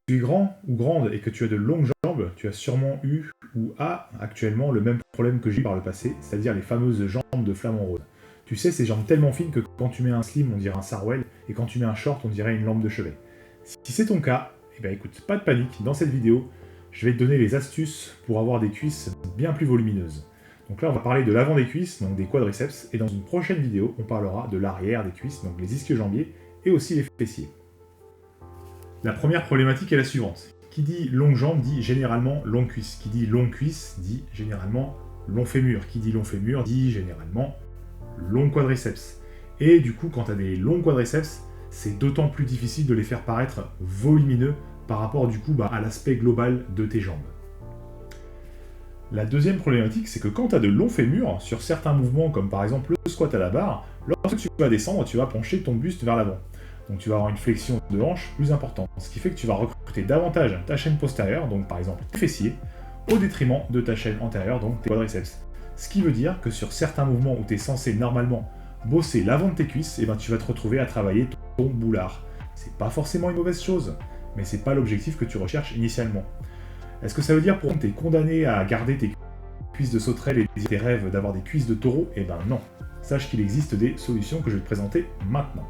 tu es grand ou grande et que tu as de longues jambes, tu as sûrement eu ou as actuellement le même problème que j'ai eu par le passé, c'est-à-dire les fameuses jambes de flamant rose. Tu sais, ces jambes tellement fines que quand tu mets un slim, on dirait un sarouel, et quand tu mets un short, on dirait une lampe de chevet. Si c'est ton cas, eh ben écoute, pas de panique, dans cette vidéo, je vais te donner les astuces pour avoir des cuisses bien plus volumineuses. Donc là, on va parler de l'avant des cuisses, donc des quadriceps, et dans une prochaine vidéo, on parlera de l'arrière des cuisses, donc les ischio-jambiers, et aussi les fessiers. La première problématique est la suivante. Qui dit longue jambe dit généralement longue cuisse. Qui dit longue cuisse dit généralement long fémur. Qui dit long fémur dit généralement long quadriceps. Et du coup, quand tu as des longs quadriceps, c'est d'autant plus difficile de les faire paraître volumineux par rapport du coup à l'aspect global de tes jambes. La deuxième problématique, c'est que quand tu as de longs fémurs, sur certains mouvements comme par exemple le squat à la barre, lorsque tu vas descendre, tu vas pencher ton buste vers l'avant. Donc tu vas avoir une flexion de hanche plus importante, ce qui fait que tu vas recruter davantage ta chaîne postérieure, donc par exemple tes fessiers, au détriment de ta chaîne antérieure, donc tes quadriceps. Ce qui veut dire que sur certains mouvements où tu es censé normalement bosser l'avant de tes cuisses, et ben tu vas te retrouver à travailler ton boulard. C'est pas forcément une mauvaise chose, mais c'est pas l'objectif que tu recherches initialement. Est-ce que ça veut dire pour que tu es condamné à garder tes cuisses de sauterelle et tes rêves d'avoir des cuisses de taureau? Eh ben non. Sache qu'il existe des solutions que je vais te présenter maintenant.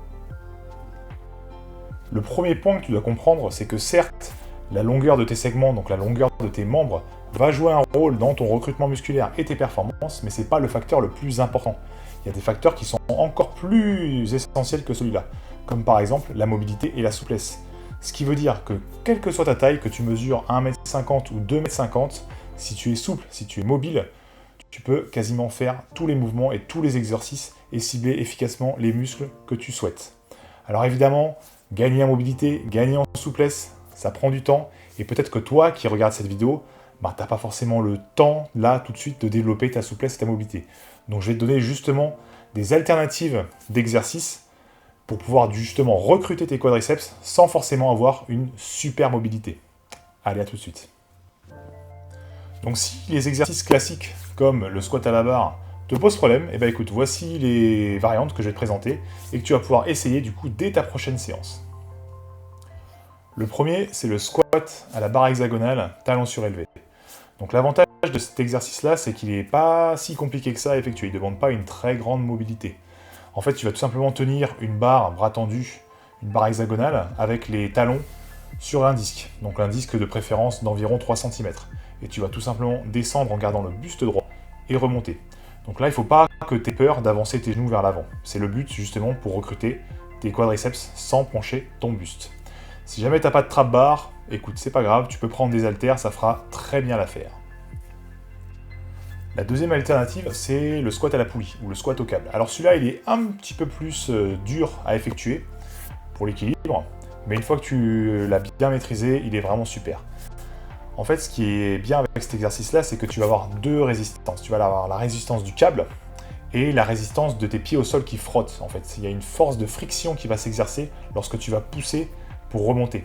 Le premier point que tu dois comprendre, c'est que certes, la longueur de tes segments, donc la longueur de tes membres, va jouer un rôle dans ton recrutement musculaire et tes performances, mais ce n'est pas le facteur le plus important. Il y a des facteurs qui sont encore plus essentiels que celui-là, comme par exemple la mobilité et la souplesse. Ce qui veut dire que, quelle que soit ta taille, que tu mesures 1m50 ou 2m50, si tu es souple, si tu es mobile, tu peux quasiment faire tous les mouvements et tous les exercices et cibler efficacement les muscles que tu souhaites. Alors évidemment, gagner en mobilité, gagner en souplesse, ça prend du temps, et peut-être que toi qui regardes cette vidéo, t'as pas forcément le temps, là, tout de suite, de développer ta souplesse et ta mobilité. Donc je vais te donner justement des alternatives d'exercices pour pouvoir justement recruter tes quadriceps sans forcément avoir une super mobilité. Allez, à tout de suite. Donc si les exercices classiques, comme le squat à la barre, te posent problème, et écoute, voici les variantes que je vais te présenter et que tu vas pouvoir essayer du coup dès ta prochaine séance. Le premier, c'est le squat à la barre hexagonale, talons surélevés. Donc l'avantage de cet exercice-là, c'est qu'il n'est pas si compliqué que ça à effectuer, il ne demande pas une très grande mobilité. En fait, tu vas tout simplement tenir une barre, bras tendu, une barre hexagonale, avec les talons sur un disque. Donc un disque de préférence d'environ 3 cm. Et tu vas tout simplement descendre en gardant le buste droit et remonter. Donc là, il ne faut pas que tu aies peur d'avancer tes genoux vers l'avant. C'est le but justement pour recruter tes quadriceps sans pencher ton buste. Si jamais tu n'as pas de trap bar, écoute, c'est pas grave, tu peux prendre des haltères, ça fera très bien l'affaire. La deuxième alternative, c'est le squat à la poulie, ou le squat au câble. Alors celui-là, il est un petit peu plus dur à effectuer pour l'équilibre, mais une fois que tu l'as bien maîtrisé, il est vraiment super. En fait, ce qui est bien avec cet exercice-là, c'est que tu vas avoir deux résistances. Tu vas avoir la résistance du câble et la résistance de tes pieds au sol qui frottent. En fait, il y a une force de friction qui va s'exercer lorsque tu vas pousser pour remonter.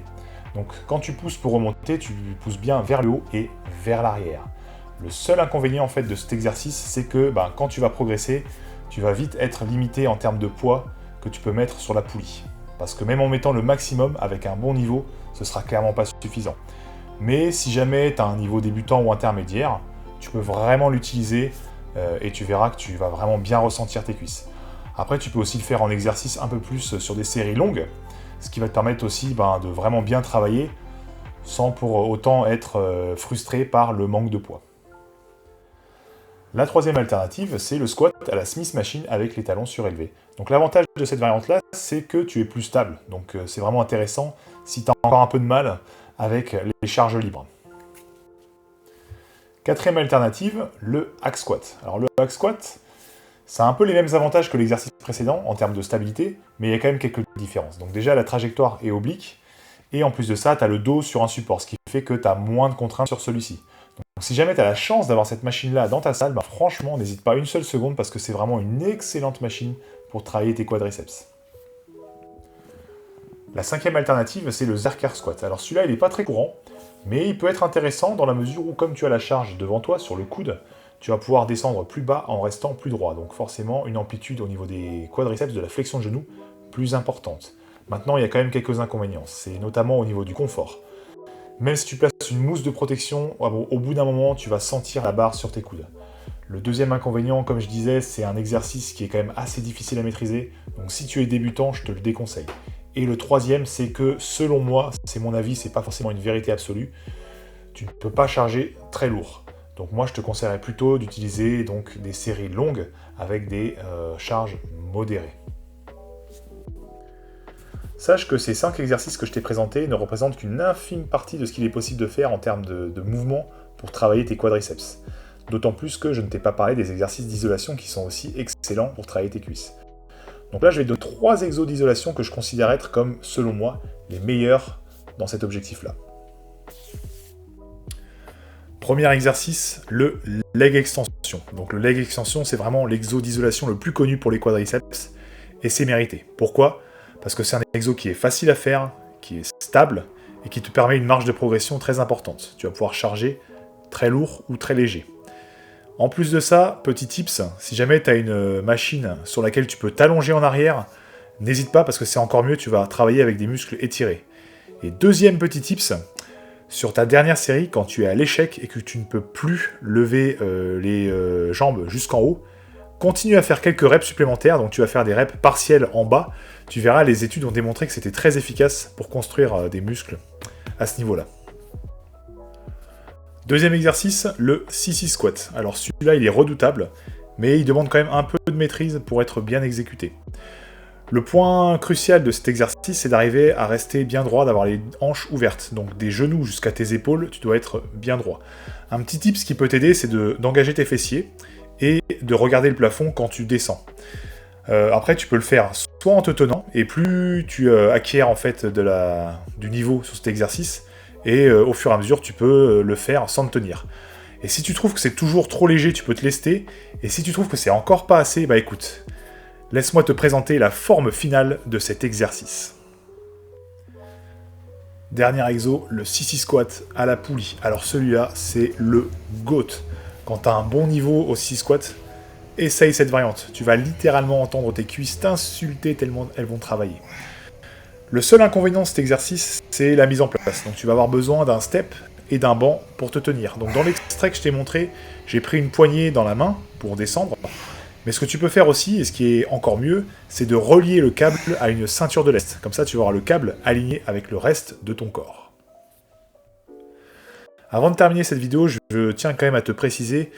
Donc quand tu pousses pour remonter, tu pousses bien vers le haut et vers l'arrière. Le seul inconvénient en fait de cet exercice, c'est que quand tu vas progresser, tu vas vite être limité en termes de poids que tu peux mettre sur la poulie. Parce que même en mettant le maximum avec un bon niveau, ce sera clairement pas suffisant. Mais si jamais tu as un niveau débutant ou intermédiaire, tu peux vraiment l'utiliser et tu verras que tu vas vraiment bien ressentir tes cuisses. Après, tu peux aussi le faire en exercice un peu plus sur des séries longues, ce qui va te permettre aussi de vraiment bien travailler sans pour autant être frustré par le manque de poids. La troisième alternative, c'est le squat à la Smith Machine avec les talons surélevés. Donc l'avantage de cette variante-là, c'est que tu es plus stable. Donc c'est vraiment intéressant si tu as encore un peu de mal avec les charges libres. Quatrième alternative, le hack squat. Alors le hack squat, ça a un peu les mêmes avantages que l'exercice précédent en termes de stabilité, mais il y a quand même quelques différences. Donc déjà, la trajectoire est oblique, et en plus de ça, tu as le dos sur un support, ce qui fait que tu as moins de contraintes sur celui-ci. Donc si jamais tu as la chance d'avoir cette machine-là dans ta salle, franchement, n'hésite pas une seule seconde parce que c'est vraiment une excellente machine pour travailler tes quadriceps. La cinquième alternative, c'est le Zercher squat. Alors celui-là, il n'est pas très courant, mais il peut être intéressant dans la mesure où, comme tu as la charge devant toi sur le coude, tu vas pouvoir descendre plus bas en restant plus droit. Donc forcément, une amplitude au niveau des quadriceps, de la flexion de genou, plus importante. Maintenant, il y a quand même quelques inconvénients. C'est notamment au niveau du confort. Même si tu places une mousse de protection, au bout d'un moment, tu vas sentir la barre sur tes coudes. Le deuxième inconvénient, comme je disais, c'est un exercice qui est quand même assez difficile à maîtriser, donc si tu es débutant, je te le déconseille. Et le troisième, c'est que selon moi, c'est mon avis, c'est pas forcément une vérité absolue, tu ne peux pas charger très lourd. Donc moi, je te conseillerais plutôt d'utiliser donc des séries longues avec des charges modérées. Sache que ces 5 exercices que je t'ai présentés ne représentent qu'une infime partie de ce qu'il est possible de faire en termes de mouvement pour travailler tes quadriceps. D'autant plus que je ne t'ai pas parlé des exercices d'isolation qui sont aussi excellents pour travailler tes cuisses. Donc là, je vais te donner 3 exos d'isolation que je considère être comme, selon moi, les meilleurs dans cet objectif-là. Premier exercice, le leg extension. Donc le leg extension, c'est vraiment l'exo d'isolation le plus connu pour les quadriceps, et c'est mérité. Pourquoi ? Parce que c'est un exo qui est facile à faire, qui est stable, et qui te permet une marge de progression très importante. Tu vas pouvoir charger très lourd ou très léger. En plus de ça, petit tips, si jamais tu as une machine sur laquelle tu peux t'allonger en arrière, n'hésite pas parce que c'est encore mieux, tu vas travailler avec des muscles étirés. Et deuxième petit tips, sur ta dernière série, quand tu es à l'échec et que tu ne peux plus lever les jambes jusqu'en haut, continue à faire quelques reps supplémentaires, donc tu vas faire des reps partiels en bas. Tu verras, les études ont démontré que c'était très efficace pour construire des muscles à ce niveau-là. Deuxième exercice, le sissy squat. Alors celui-là, il est redoutable, mais il demande quand même un peu de maîtrise pour être bien exécuté. Le point crucial de cet exercice, c'est d'arriver à rester bien droit, d'avoir les hanches ouvertes. Donc des genoux jusqu'à tes épaules, tu dois être bien droit. Un petit tip qui peut t'aider, c'est d'engager tes fessiers et de regarder le plafond quand tu descends. Après, tu peux le faire soit en te tenant, et plus tu acquiers en fait du niveau sur cet exercice, et au fur et à mesure, tu peux le faire sans te tenir. Et si tu trouves que c'est toujours trop léger, tu peux te lester, et si tu trouves que c'est encore pas assez, bah écoute, laisse-moi te présenter la forme finale de cet exercice. Dernier exo, le sissy squat à la poulie. Alors celui-là, c'est le GOAT. Quand tu as un bon niveau au sissy squat, essaye cette variante. Tu vas littéralement entendre tes cuisses t'insulter tellement elles vont travailler. Le seul inconvénient de cet exercice, c'est la mise en place. Donc tu vas avoir besoin d'un step et d'un banc pour te tenir. Donc dans l'extrait que je t'ai montré, j'ai pris une poignée dans la main pour descendre. Mais ce que tu peux faire aussi, et ce qui est encore mieux, c'est de relier le câble à une ceinture de lest. Comme ça, tu vas avoir le câble aligné avec le reste de ton corps. Avant de terminer cette vidéo, je tiens quand même à te préciser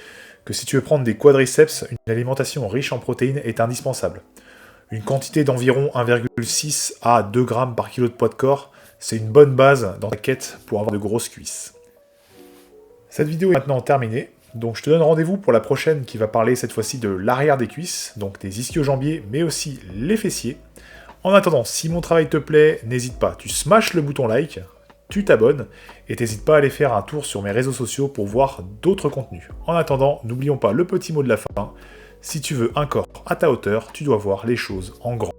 que si tu veux prendre des quadriceps, une alimentation riche en protéines est indispensable. Une quantité d'environ 1,6 à 2 grammes par kilo de poids de corps, c'est une bonne base dans ta quête pour avoir de grosses cuisses. Cette vidéo est maintenant terminée, donc je te donne rendez-vous pour la prochaine qui va parler cette fois-ci de l'arrière des cuisses, donc des ischio-jambiers, mais aussi les fessiers. En attendant, si mon travail te plaît, n'hésite pas, tu smashes le bouton like, tu t'abonnes, et n'hésite pas à aller faire un tour sur mes réseaux sociaux pour voir d'autres contenus. En attendant, n'oublions pas le petit mot de la fin, si tu veux un corps à ta hauteur, tu dois voir les choses en grand.